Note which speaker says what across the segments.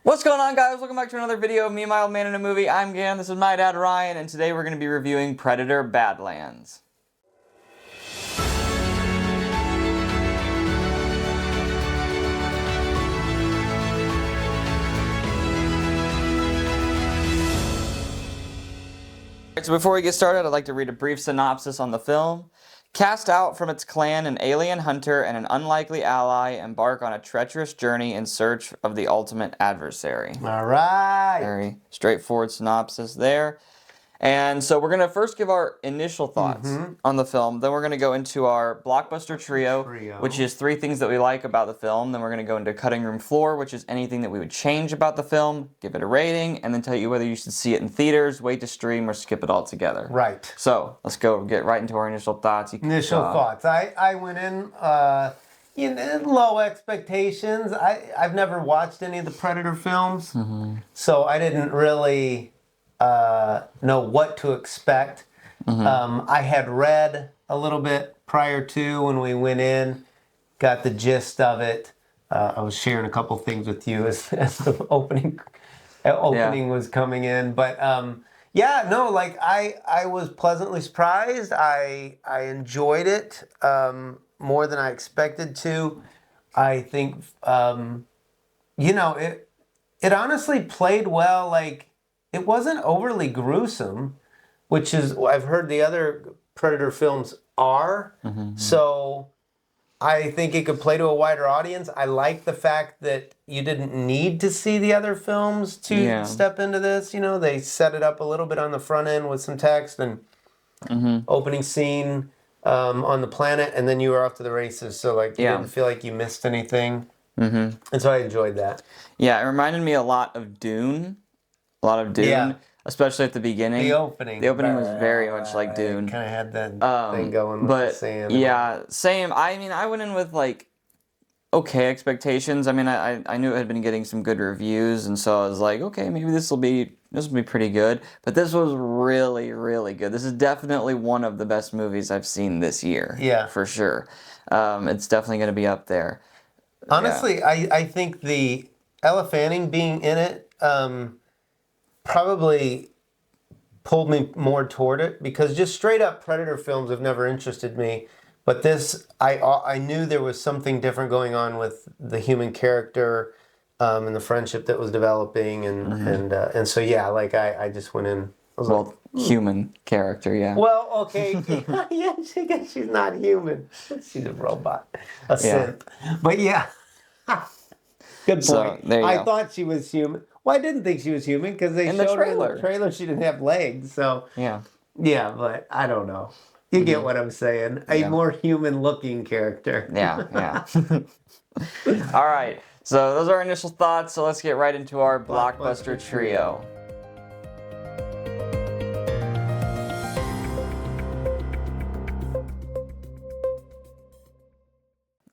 Speaker 1: What's going on, guys? Welcome back to another video of Me and My Old Man in a Movie. I'm Gan, this is my dad Ryan, and today we're going to be reviewing Predator Badlands. So before we get started, I'd like to read a brief synopsis on the film. Cast out from its clan, an alien hunter and an unlikely ally embark on a treacherous journey in search of the ultimate adversary.
Speaker 2: All right.
Speaker 1: Very straightforward synopsis there. And so we're going to first give our initial thoughts on the film. Then we're going to go into our Blockbuster Trio, which is 3 things that we like about the film. Then we're going to go into Cutting Room Floor, which is anything that we would change about the film, give it a rating, and then tell you whether you should see it in theaters, wait to stream, or skip it altogether.
Speaker 2: Right.
Speaker 1: So let's go get right into our initial thoughts.
Speaker 2: Initial thoughts. I went in low expectations. I've never watched any of the Predator films, so I didn't really know what to expect. I had read a little bit prior to when we went in, got the gist of it. I was sharing a couple things with you as the opening was coming in, but yeah, no, like I was pleasantly surprised. I enjoyed it more than I expected to. I think it honestly played well. Like, it wasn't overly gruesome, which is, I've heard the other Predator films are. So I think it could play to a wider audience. I like the fact that you didn't need to see the other films to step into this. You know, they set it up a little bit on the front end with some text and opening scene on the planet, and then you were off to the races. So like you didn't feel like you missed anything. And so I enjoyed that.
Speaker 1: Yeah, it reminded me a lot of Dune. Especially at the beginning.
Speaker 2: The opening
Speaker 1: was very much like Dune.
Speaker 2: Kind of had that thing going with the sand.
Speaker 1: Yeah, same. I mean, I went in with like okay expectations. I mean, I knew it had been getting some good reviews, and so I was like, okay, maybe this will be pretty good. But this was really, really good. This is definitely one of the best movies I've seen this year. Yeah, for sure. It's definitely going to be up there.
Speaker 2: Honestly, I think the Ella Fanning being in it probably pulled me more toward it, because just straight up Predator films have never interested me. But this, I knew there was something different going on with the human character and the friendship that was developing, and so yeah, like I just went in.
Speaker 1: Human character, yeah.
Speaker 2: Well, okay, yeah, she's not human. She's a robot, a synth. But yeah, good point.
Speaker 1: So, there you go.
Speaker 2: I thought she was human. Well, I didn't think she was human because they showed her in the trailer. She didn't have legs, so yeah, but I don't know. You get what I'm saying? A more human-looking character.
Speaker 1: Yeah. All right. So those are our initial thoughts. So let's get right into our Blockbuster Trio.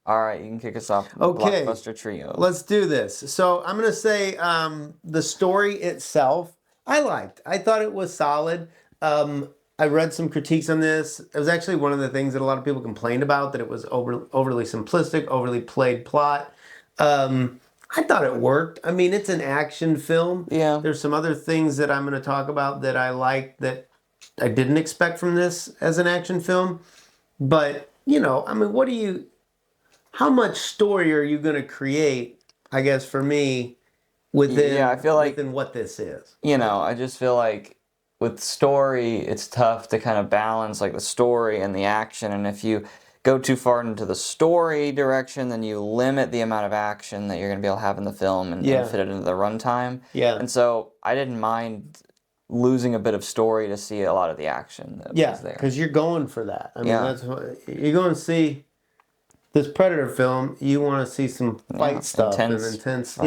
Speaker 1: All right, you can kick us off with the Blockbuster Trio.
Speaker 2: Let's do this. So I'm going to say the story itself, I liked. I thought it was solid. I read some critiques on this. It was actually one of the things that a lot of people complained about, that it was overly simplistic, overly played plot. I thought it worked. I mean, it's an action film. Yeah. There's some other things that I'm going to talk about that I liked that I didn't expect from this as an action film. But, you know, I mean, how much story are you going to create, I guess, for me, within what this is?
Speaker 1: You know, I just feel like with story, it's tough to kind of balance like the story and the action. And if you go too far into the story direction, then you limit the amount of action that you're going to be able to have in the film and fit it into the runtime. Yeah. And so I didn't mind losing a bit of story to see a lot of the action that was there.
Speaker 2: Because you're going for that. I mean, that's what you're going to see. This Predator film, you want to see some fight stuff and intense, so,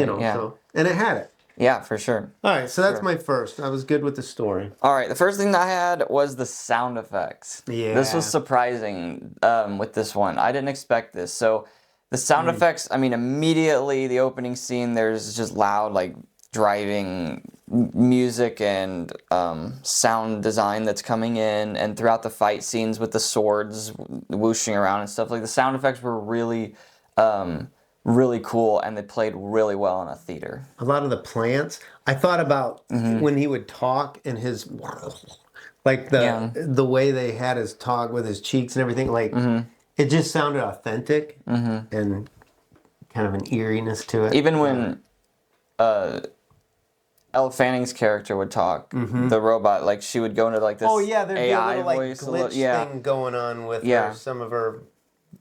Speaker 2: and it had it.
Speaker 1: Yeah, for sure.
Speaker 2: All right, so that's my first. I was good with the story.
Speaker 1: All right, the first thing that I had was the sound effects. Yeah. This was surprising with this one. I didn't expect this. So the sound effects, I mean, immediately the opening scene, there's just loud, like, driving music and sound design that's coming in, and throughout the fight scenes with the swords whooshing around and stuff, like the sound effects were really really cool, and they played really well in a theater.
Speaker 2: A lot of the plants. I thought about when he would talk and his like the way they had his talk with his cheeks and everything. Like it just sounded authentic and kind of an eeriness to it.
Speaker 1: Even when Elle Fanning's character would talk, the robot, like she would go into like this
Speaker 2: oh yeah, there'd
Speaker 1: AI
Speaker 2: be a little
Speaker 1: voice,
Speaker 2: like glitch thing going on with her, some of her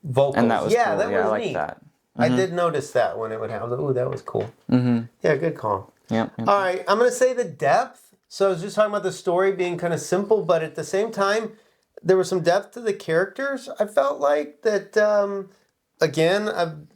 Speaker 2: vocals.
Speaker 1: And that was
Speaker 2: yeah,
Speaker 1: cool.
Speaker 2: that
Speaker 1: Yeah,
Speaker 2: was
Speaker 1: I like
Speaker 2: neat.
Speaker 1: that.
Speaker 2: I did notice that when it would happen. Ooh, that was cool. Yeah, good call.
Speaker 1: Yep.
Speaker 2: All right, I'm going to say the depth. So I was just talking about the story being kind of simple, but at the same time, there was some depth to the characters. I felt like that, again,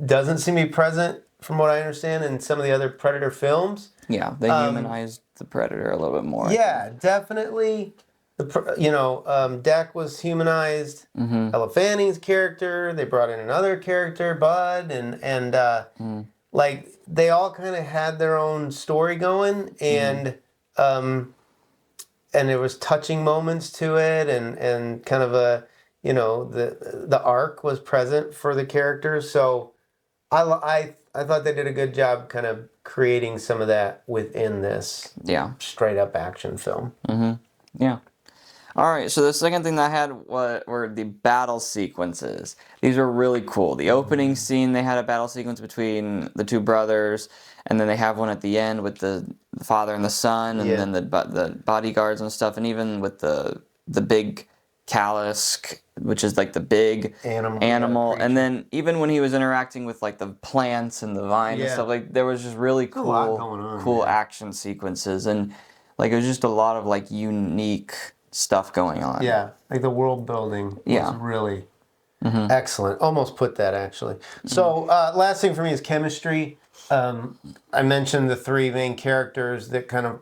Speaker 2: doesn't seem to be present, from what I understand, in some of the other Predator films.
Speaker 1: Yeah, they humanized the Predator a little bit more.
Speaker 2: Yeah, definitely. Dak was humanized. Ella Fanning's character. They brought in another character, Bud, and like they all kind of had their own story going, and there was touching moments to it, and kind of a the arc was present for the characters. So I thought they did a good job kind of creating some of that within this straight up action film.
Speaker 1: Yeah. All right, so the second thing that I had were the battle sequences. These were really cool. The opening scene, they had a battle sequence between the two brothers, and then they have one at the end with the father and the son, and then the bodyguards and stuff, and even with the big Callisk, which is like the big animal. And then even when he was interacting with like the plants and the vine and stuff, like there was just really cool action sequences, and like it was just a lot of like unique stuff going on.
Speaker 2: Yeah, like the world building was really excellent. Almost put that actually. So last thing for me is chemistry. I mentioned the three main characters that kind of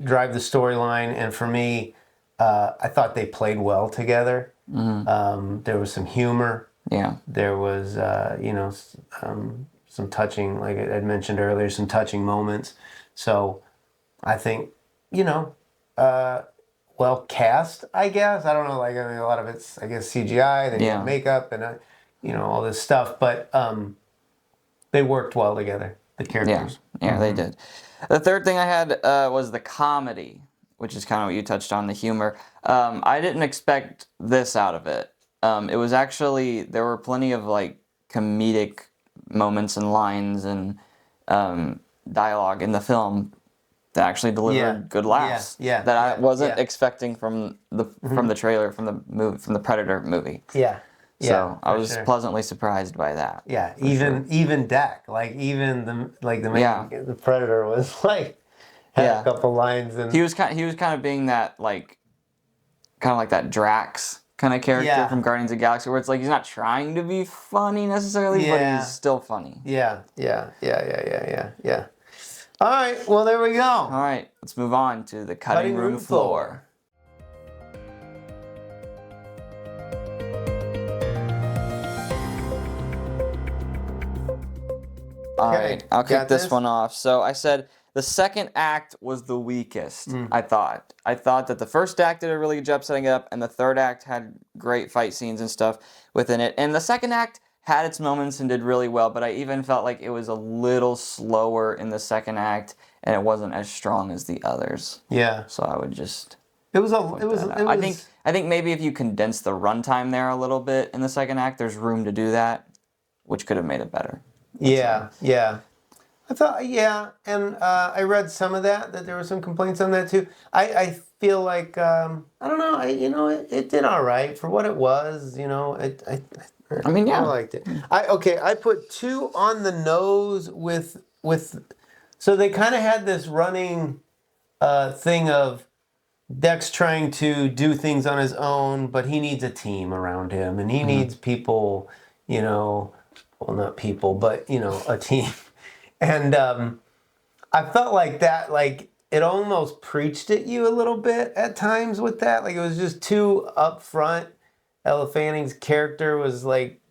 Speaker 2: drive the storyline, and for me, I thought they played well together. There was some humor. Yeah. There was some touching, like I'd mentioned earlier, some touching moments. So I think well cast, I guess. I don't know, like, I mean, a lot of it's, I guess, CGI, then you have makeup and, all this stuff, but they worked well together, the characters.
Speaker 1: Yeah, they did. The third thing I had was the comedy, which is kind of what you touched on, the humor. I didn't expect this out of it. It was actually, there were plenty of, like, comedic moments and lines and dialogue in the film that actually delivered good laughs. That I wasn't expecting from the trailer, from the Predator movie. So I was pleasantly surprised by that.
Speaker 2: Yeah, even Dak, like even the Predator was like had a couple lines, and
Speaker 1: he was kind of being that like that Drax kind of character from Guardians of the Galaxy, where it's like he's not trying to be funny necessarily, but he's still funny. Yeah.
Speaker 2: All right, well, there we go.
Speaker 1: All right, let's move on to the cutting room floor. All right, I'll kick this one off. So I said the second act was the weakest, I thought. I thought that the first act did a really good job setting it up, and the third act had great fight scenes and stuff within it. And the second act had its moments and did really well, but I even felt like it was a little slower in the second act, and it wasn't as strong as the others. Yeah. So I would just... I think maybe if you condense the runtime there a little bit in the second act, there's room to do that, which could have made it better.
Speaker 2: Yeah. I thought, and I read some of that there were some complaints on that too. I feel like, I don't know, it did all right for what it was, I liked it. I put 2 on the nose with so they kind of had this running thing of Dex trying to do things on his own, but he needs a team around him, and he needs people, well, not people, but, a team. And I felt like that, like, it almost preached at you a little bit at times with that. Like, it was just too upfront. Ella Fanning's character was, like,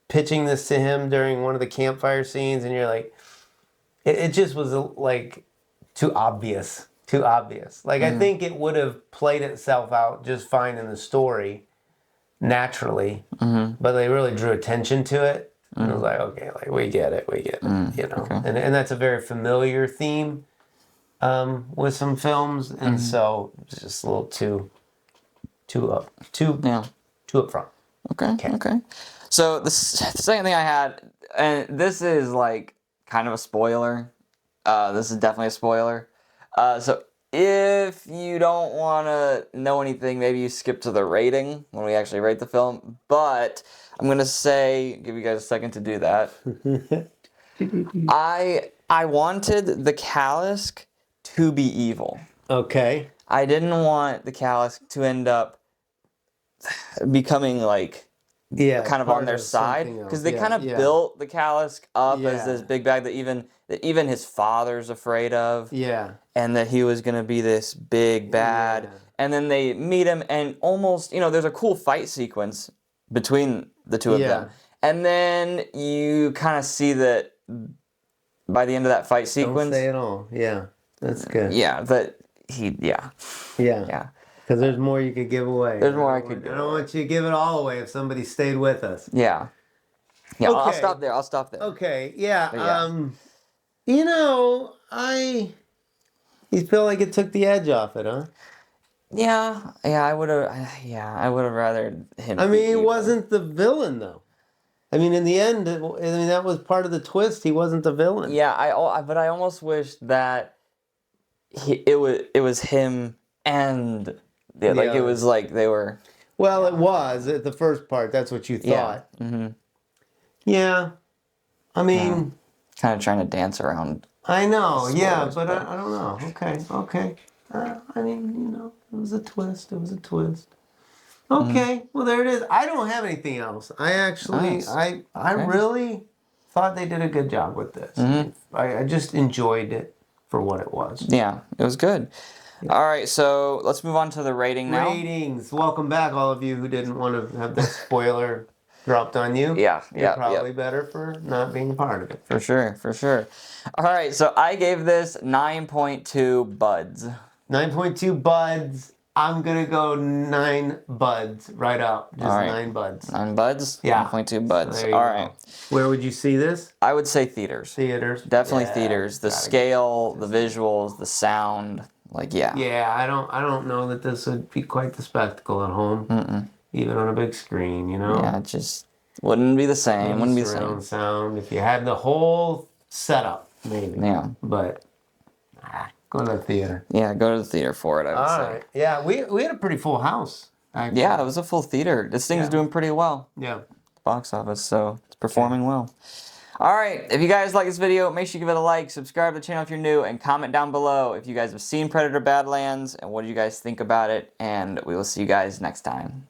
Speaker 2: pitching this to him during one of the campfire scenes, and you're like, it just was, like, too obvious. Like, I think it would have played itself out just fine in the story, naturally, but they really drew attention to it And I was like, okay, like we get it, you know.
Speaker 1: Okay.
Speaker 2: And that's a very familiar theme with some films, and so it's just a little too
Speaker 1: Yeah.
Speaker 2: up front.
Speaker 1: Okay. So the second thing I had, and this is like kind of a spoiler. This is definitely a spoiler. So if you don't want to know anything, maybe you skip to the rating when we actually rate the film. But I'm gonna give you guys a second to do that. I wanted the Callisk to be evil.
Speaker 2: Okay.
Speaker 1: I didn't want the Callisk to end up becoming like kind of on their side, because they kind of built the Callisk up as this big bag that even his father's afraid of.
Speaker 2: Yeah.
Speaker 1: And that he was going to be this big bad. And then they meet him, and almost, there's a cool fight sequence between the two of them. And then you kind of see that by the end of that fight sequence.
Speaker 2: Don't say it all. Yeah. That's good.
Speaker 1: Yeah, that Yeah.
Speaker 2: Because there's more you could give away.
Speaker 1: There's more I could give
Speaker 2: away. I don't want you to give it all away if somebody stayed with us.
Speaker 1: Yeah. Yeah, okay. I'll stop there.
Speaker 2: Okay, yeah. You feel like it took the edge off it, huh?
Speaker 1: Yeah, I would have rather him.
Speaker 2: I mean, he wasn't the villain, though. I mean, in the end, that was part of the twist. He wasn't the villain.
Speaker 1: Yeah, but I almost wish that it was him and it was like they were.
Speaker 2: Well, it was at the first part. That's what you thought.
Speaker 1: Yeah. Mm-hmm.
Speaker 2: Yeah. I mean,
Speaker 1: kind of trying to dance around.
Speaker 2: I know. Yeah, but I don't know. Okay. I mean, it was a twist. Okay, well there it is. I don't have anything else. I actually, I really thought they did a good job with this. I just enjoyed it for what it was.
Speaker 1: Yeah, it was good. Yeah. All right, so let's move on to the rating now.
Speaker 2: Ratings. Welcome back, all of you who didn't want to have the spoiler dropped on you.
Speaker 1: You're
Speaker 2: probably better for not being a part of it.
Speaker 1: For sure. All right, so I gave this 9.2 buds.
Speaker 2: 9.2 buds. I'm going to go 9 buds right up. Just 9 buds.
Speaker 1: 9 buds?
Speaker 2: Yeah.
Speaker 1: 9.2 buds.
Speaker 2: So
Speaker 1: all right.
Speaker 2: Where would you see this?
Speaker 1: I would say theaters. Definitely theaters. The scale, the visuals, the sound.
Speaker 2: Yeah, I don't know that this would be quite the spectacle at home. Even on a big screen,
Speaker 1: Yeah, it just wouldn't be the same. Wouldn't be the same.
Speaker 2: Surround sound. If you had the whole setup, maybe.
Speaker 1: Yeah.
Speaker 2: But go to the theater.
Speaker 1: Yeah, go to the theater for it, I would say.
Speaker 2: All right. Yeah, we had a pretty full house, actually.
Speaker 1: Yeah, it was a full theater. This thing's doing pretty well.
Speaker 2: Yeah.
Speaker 1: Box office, so it's performing well. All right, if you guys like this video, make sure you give it a like, subscribe to the channel if you're new, and comment down below if you guys have seen Predator Badlands and what do you guys think about it, and we will see you guys next time.